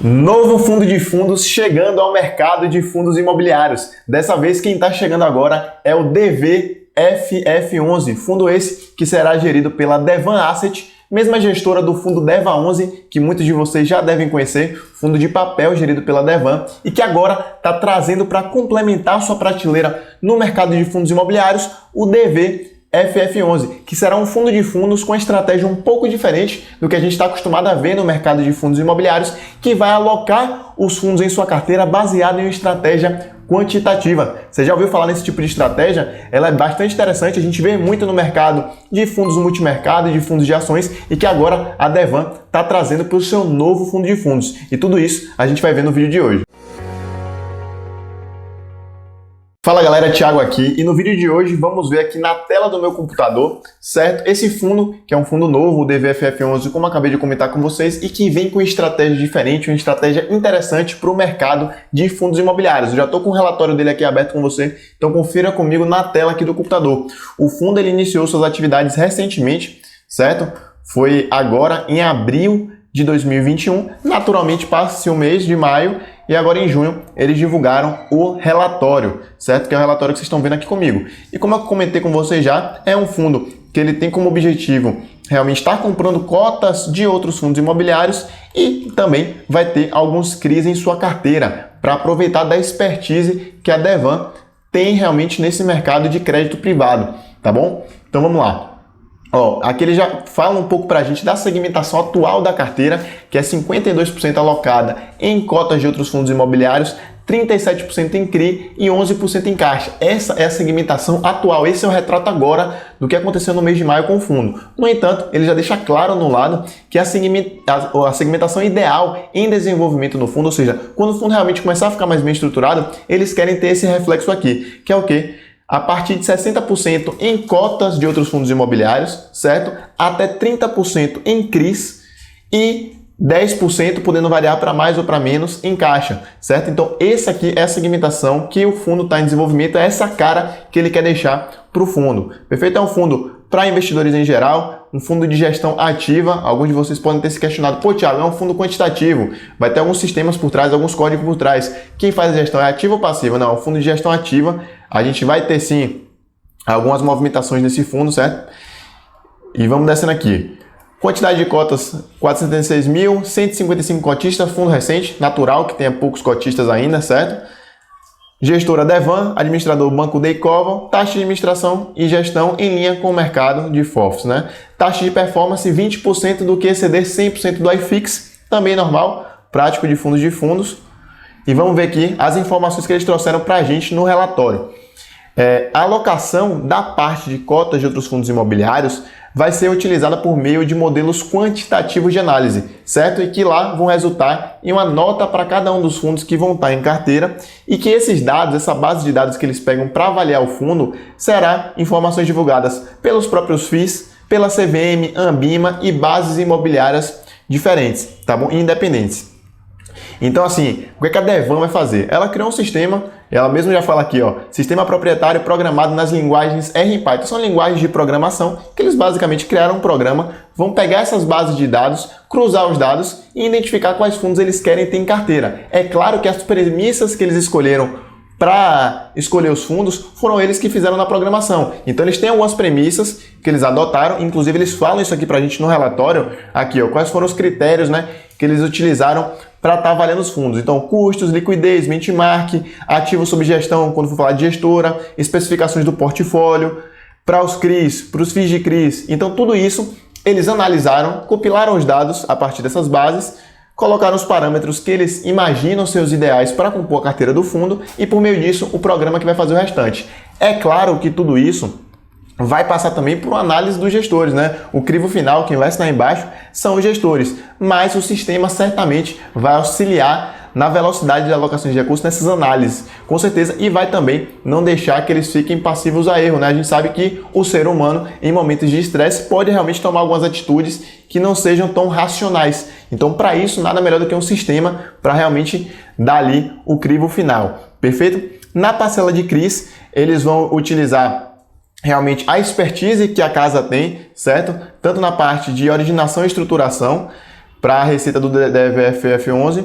Novo fundo de fundos chegando ao mercado de fundos imobiliários. Dessa vez quem está chegando agora é o DVFF11, fundo esse que será gerido pela Devan Asset, mesma gestora do fundo DEVA11, que muitos de vocês já devem conhecer, fundo de papel gerido pela Devan, e que agora está trazendo para complementar sua prateleira no mercado de fundos imobiliários o DVFF11, que será um fundo de fundos com estratégia um pouco diferente do que a gente está acostumado a ver no mercado de fundos imobiliários, que vai alocar os fundos em sua carteira baseado em uma estratégia quantitativa. Você já ouviu falar nesse tipo de estratégia? Ela é bastante interessante, a gente vê muito no mercado de fundos multimercado e de fundos de ações, e que agora a Devan está trazendo para o seu novo fundo de fundos. E tudo isso a gente vai ver no vídeo de hoje. Fala galera, Thiago aqui, e no vídeo de hoje vamos ver aqui na tela do meu computador, certo? Esse fundo, que é um fundo novo, o DVFF11, como eu acabei de comentar com vocês, e que vem com estratégia diferente, uma estratégia interessante para o mercado de fundos imobiliários. Eu já estou com o relatório dele aqui aberto com você, então confira comigo na tela aqui do computador. O fundo ele iniciou suas atividades recentemente, certo? Foi agora em abril de 2021, naturalmente passa-se o mês de maio, e agora em junho eles divulgaram o relatório, certo? Que é o relatório que vocês estão vendo aqui comigo. E como eu comentei com vocês já, é um fundo que ele tem como objetivo realmente estar comprando cotas de outros fundos imobiliários e também vai ter alguns CRIs em sua carteira para aproveitar da expertise que a Devan tem realmente nesse mercado de crédito privado, tá bom? Então vamos lá. Aqui ele já fala um pouco para a gente da segmentação atual da carteira, que é 52% alocada em cotas de outros fundos imobiliários, 37% em CRI e 11% em caixa. Essa é a segmentação atual, esse é o retrato agora do que aconteceu no mês de maio com o fundo. No entanto, ele já deixa claro no lado que a segmentação ideal em desenvolvimento no fundo, ou seja, quando o fundo realmente começar a ficar mais bem estruturado, eles querem ter esse reflexo aqui, que é o quê? A partir de 60% em cotas de outros fundos imobiliários, certo? Até 30% em CRIs e 10% podendo variar para mais ou para menos em caixa, certo? Então, essa aqui é a segmentação que o fundo está em desenvolvimento, é essa cara que ele quer deixar para o fundo. Perfeito? É um fundo para investidores em geral, um fundo de gestão ativa. Alguns de vocês podem ter se questionado, pô, Thiago, é um fundo quantitativo, vai ter alguns sistemas por trás, alguns códigos por trás. Quem faz a gestão é ativa ou passiva? Não, é um fundo de gestão ativa. A gente vai ter sim algumas movimentações nesse fundo, certo? E vamos descendo aqui. Quantidade de cotas, 476 mil, 155 cotistas, fundo recente, natural que tenha poucos cotistas ainda, certo? Gestora Devan, administrador Banco Daycoval, taxa de administração e gestão em linha com o mercado de FOFs, né? Taxa de performance 20% do que exceder 100% do iFix, também normal, prático de fundos. E vamos ver aqui as informações que eles trouxeram para a gente no relatório. A alocação da parte de cotas de outros fundos imobiliários vai ser utilizada por meio de modelos quantitativos de análise, certo? E que lá vão resultar em uma nota para cada um dos fundos que vão estar em carteira, e que esses dados, essa base de dados que eles pegam para avaliar o fundo, será informações divulgadas pelos próprios FIIs, pela CVM, Ambima e bases imobiliárias diferentes, tá bom? Independentes. Então, assim, o que a Devan vai fazer? Ela criou um sistema, ela mesma já fala aqui, sistema proprietário programado nas linguagens R e Python. São linguagens de programação que eles basicamente criaram um programa, vão pegar essas bases de dados, cruzar os dados e identificar quais fundos eles querem ter em carteira. É claro que as premissas que eles escolheram para escolher os fundos foram eles que fizeram na programação. Então eles têm algumas premissas que eles adotaram, inclusive eles falam isso aqui para a gente no relatório, aqui, quais foram os critérios, né, que eles utilizaram para estar avaliando os fundos. Então, custos, liquidez, benchmark, ativos sob gestão, quando for falar de gestora, especificações do portfólio, para os CRIs, para os FIIs de CRIs. Então, tudo isso eles analisaram, compilaram os dados a partir dessas bases, colocaram os parâmetros que eles imaginam ser os ideais para compor a carteira do fundo e, por meio disso, o programa que vai fazer o restante. É claro que tudo isso vai passar também por uma análise dos gestores, né? O crivo final, quem vai assinar embaixo, são os gestores, mas o sistema certamente vai auxiliar na velocidade de alocação de recursos nessas análises, com certeza, e vai também não deixar que eles fiquem passivos a erro, né? A gente sabe que o ser humano, em momentos de estresse, pode realmente tomar algumas atitudes que não sejam tão racionais. Então, para isso, nada melhor do que um sistema para realmente dar ali o crivo final, perfeito? Na parcela de CRIs, eles vão utilizar realmente a expertise que a casa tem, certo? Tanto na parte de originação e estruturação, para a receita do DVFF11.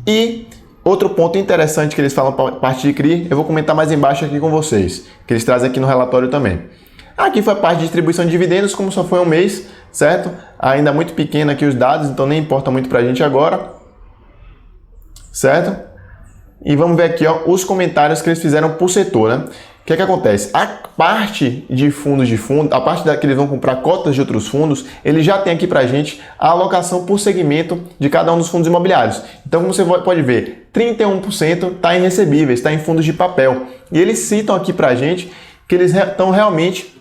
E outro ponto interessante que eles falam para a parte de CRI, eu vou comentar mais embaixo aqui com vocês, que eles trazem aqui no relatório também. Aqui foi a parte de distribuição de dividendos, como só foi um mês, certo? Ainda muito pequeno aqui os dados, então nem importa muito para a gente agora, certo? E vamos ver aqui, ó, os comentários que eles fizeram por setor, né? O que é que acontece? A parte de fundos a parte que eles vão comprar cotas de outros fundos, ele já tem aqui pra gente a alocação por segmento de cada um dos fundos imobiliários. Então, como você pode ver, 31% está em recebíveis, está em fundos de papel. E eles citam aqui pra gente que eles estão realmente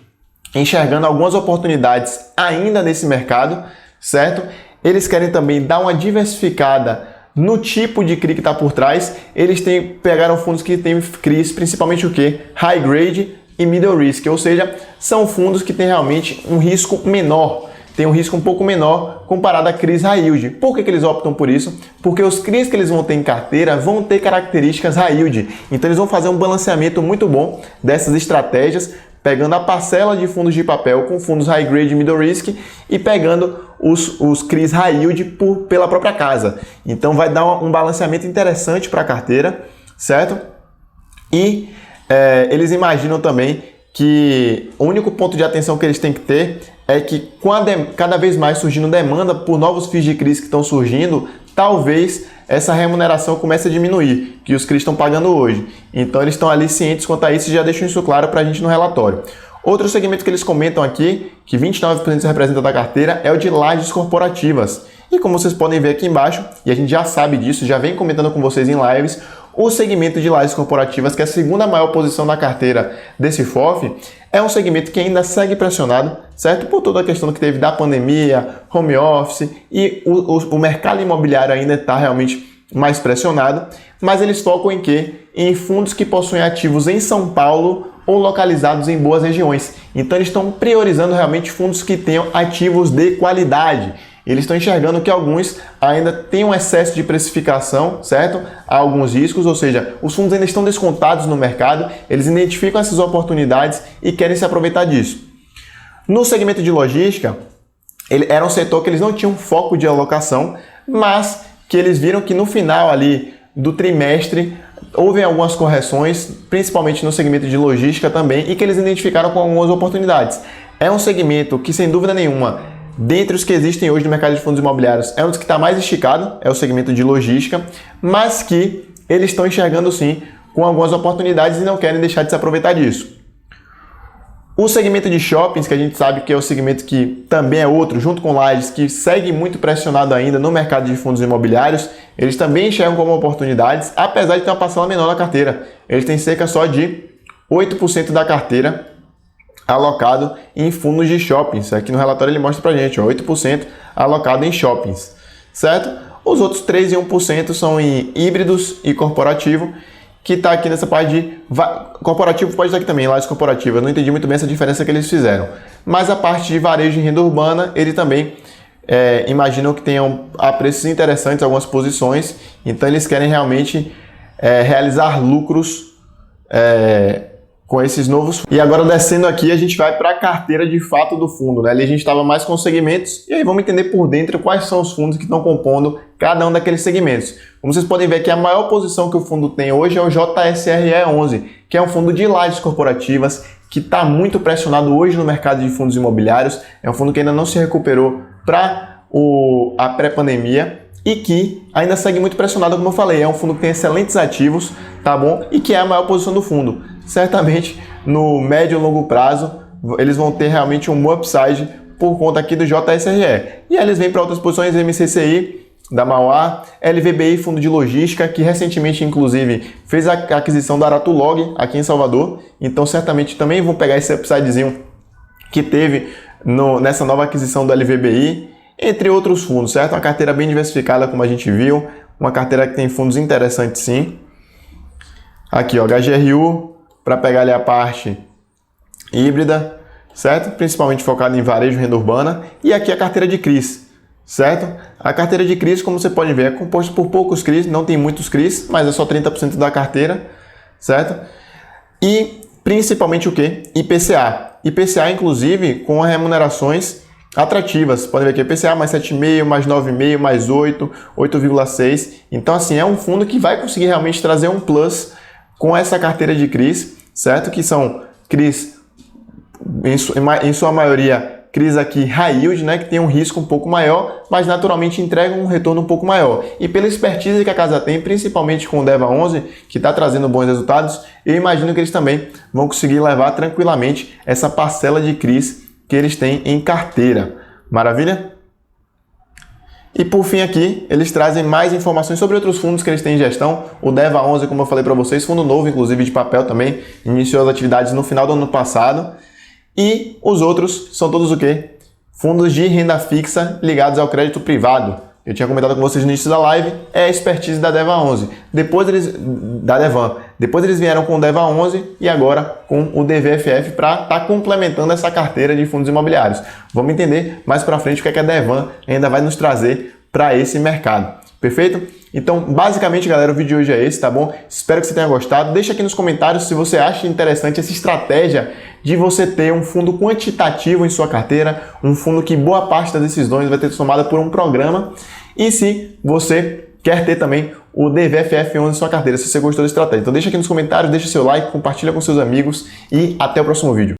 enxergando algumas oportunidades ainda nesse mercado, certo? Eles querem também dar uma diversificada no tipo de CRI que está por trás. Eles pegaram fundos que têm CRIs, principalmente o que? High Grade e Middle Risk, ou seja, são fundos que têm realmente um risco menor, tem um risco um pouco menor comparado a CRIs High Yield. Por que eles optam por isso? Porque os CRIs que eles vão ter em carteira vão ter características High Yield, então eles vão fazer um balanceamento muito bom dessas estratégias, pegando a parcela de fundos de papel com fundos High Grade e Middle Risk e pegando os CRIs High Yield pela própria casa. Então vai dar um balanceamento interessante para a carteira, certo? E eles imaginam também que o único ponto de atenção que eles têm que ter é que cada vez mais surgindo demanda por novos FIIs de CRIs que estão surgindo, talvez essa remuneração comece a diminuir, que os CRIs estão pagando hoje. Então eles estão ali cientes quanto a isso e já deixam isso claro para a gente no relatório. Outro segmento que eles comentam aqui, que 29% representa da carteira, é o de lajes corporativas. E como vocês podem ver aqui embaixo, e a gente já sabe disso, já vem comentando com vocês em lives, o segmento de lajes corporativas, que é a segunda maior posição da carteira desse FOF, é um segmento que ainda segue pressionado, certo? Por toda a questão que teve da pandemia, home office, e o mercado imobiliário ainda está realmente mais pressionado, mas eles focam em quê? Em fundos que possuem ativos em São Paulo ou localizados em boas regiões. Então eles estão priorizando realmente fundos que tenham ativos de qualidade. Eles estão enxergando que alguns ainda têm um excesso de precificação, certo? Há alguns riscos, ou seja, os fundos ainda estão descontados no mercado, eles identificam essas oportunidades e querem se aproveitar disso. No segmento de logística, era um setor que eles não tinham foco de alocação, mas que eles viram que no final ali do trimestre houve algumas correções, principalmente no segmento de logística também, e que eles identificaram com algumas oportunidades. É um segmento que, sem dúvida nenhuma, dentre os que existem hoje no mercado de fundos imobiliários, é um dos que está mais esticado, é o segmento de logística, mas que eles estão enxergando sim com algumas oportunidades e não querem deixar de se aproveitar disso. O segmento de shoppings, que a gente sabe que é o segmento que também é outro, junto com lajes, que segue muito pressionado ainda no mercado de fundos imobiliários, eles também enxergam como oportunidades, apesar de ter uma parcela menor na carteira. Eles têm cerca só de 8% da carteira alocado em fundos de shoppings. Aqui no relatório ele mostra pra gente, ó, 8% alocado em shoppings, certo? Os outros 3 e 1% são em híbridos e corporativo, que está aqui nessa parte de... Corporativo pode estar aqui também, lajes corporativas. Eu não entendi muito bem essa diferença que eles fizeram. Mas a parte de varejo e renda urbana, ele também imaginam que tenham a preços interessantes algumas posições. Então eles querem realmente realizar lucros com esses novos. E agora descendo aqui, a gente vai para a carteira de fato do fundo, né? Ali a gente estava mais com segmentos e aí vamos entender por dentro quais são os fundos que estão compondo cada um daqueles segmentos. Como vocês podem ver que a maior posição que o fundo tem hoje é o JSRE11, que é um fundo de lajes corporativas que está muito pressionado hoje no mercado de fundos imobiliários. É um fundo que ainda não se recuperou para a pré-pandemia e que ainda segue muito pressionado, como eu falei. É um fundo que tem excelentes ativos, tá bom? E que é a maior posição do fundo. Certamente, no médio e longo prazo, eles vão ter realmente um upside por conta aqui do JSRE. E aí eles vêm para outras posições, MCCI, da Mauá, LVBI, fundo de logística, que recentemente, inclusive, fez a aquisição da Aratulog aqui em Salvador. Então, certamente, também vão pegar esse upsidezinho que teve nessa nova aquisição do LVBI, entre outros fundos, certo? Uma carteira bem diversificada, como a gente viu, uma carteira que tem fundos interessantes, sim. Aqui, ó, HGRU, para pegar ali a parte híbrida, certo? Principalmente focado em varejo e renda urbana. E aqui a carteira de CRIs, certo? A carteira de CRIs, como você pode ver, é composta por poucos CRIs, não tem muitos CRIs, mas é só 30% da carteira, certo? E principalmente o quê? IPCA. IPCA, inclusive, com remunerações atrativas. Podem ver aqui, IPCA mais 7,5, mais 9,5, mais 8, 8,6. Então, assim, é um fundo que vai conseguir realmente trazer um plus com essa carteira de CRIs, certo? Que são CRIs, em sua maioria, CRIs aqui high yield, né, que tem um risco um pouco maior, mas naturalmente entregam um retorno um pouco maior. E pela expertise que a casa tem, principalmente com o DEVA 11, que está trazendo bons resultados, eu imagino que eles também vão conseguir levar tranquilamente essa parcela de CRIs que eles têm em carteira. Maravilha? E por fim aqui, eles trazem mais informações sobre outros fundos que eles têm em gestão. O DEVA 11, como eu falei para vocês, fundo novo, inclusive de papel também, iniciou as atividades no final do ano passado. E os outros são todos o quê? Fundos de renda fixa ligados ao crédito privado. Eu tinha comentado com vocês no início da live, é a expertise da DEVA 11. Depois eles vieram com o DEVA 11 e agora com o DVFF para estar complementando essa carteira de fundos imobiliários. Vamos entender mais para frente o que é que a DEVAN ainda vai nos trazer para esse mercado. Perfeito? Então, basicamente, galera, o vídeo de hoje é esse, tá bom? Espero que você tenha gostado. Deixa aqui nos comentários se você acha interessante essa estratégia de você ter um fundo quantitativo em sua carteira, um fundo que boa parte das decisões vai ter tomada por um programa, e se você quer ter também o DVFF11 em sua carteira, se você gostou da estratégia. Então deixa aqui nos comentários, deixa seu like, compartilha com seus amigos e até o próximo vídeo.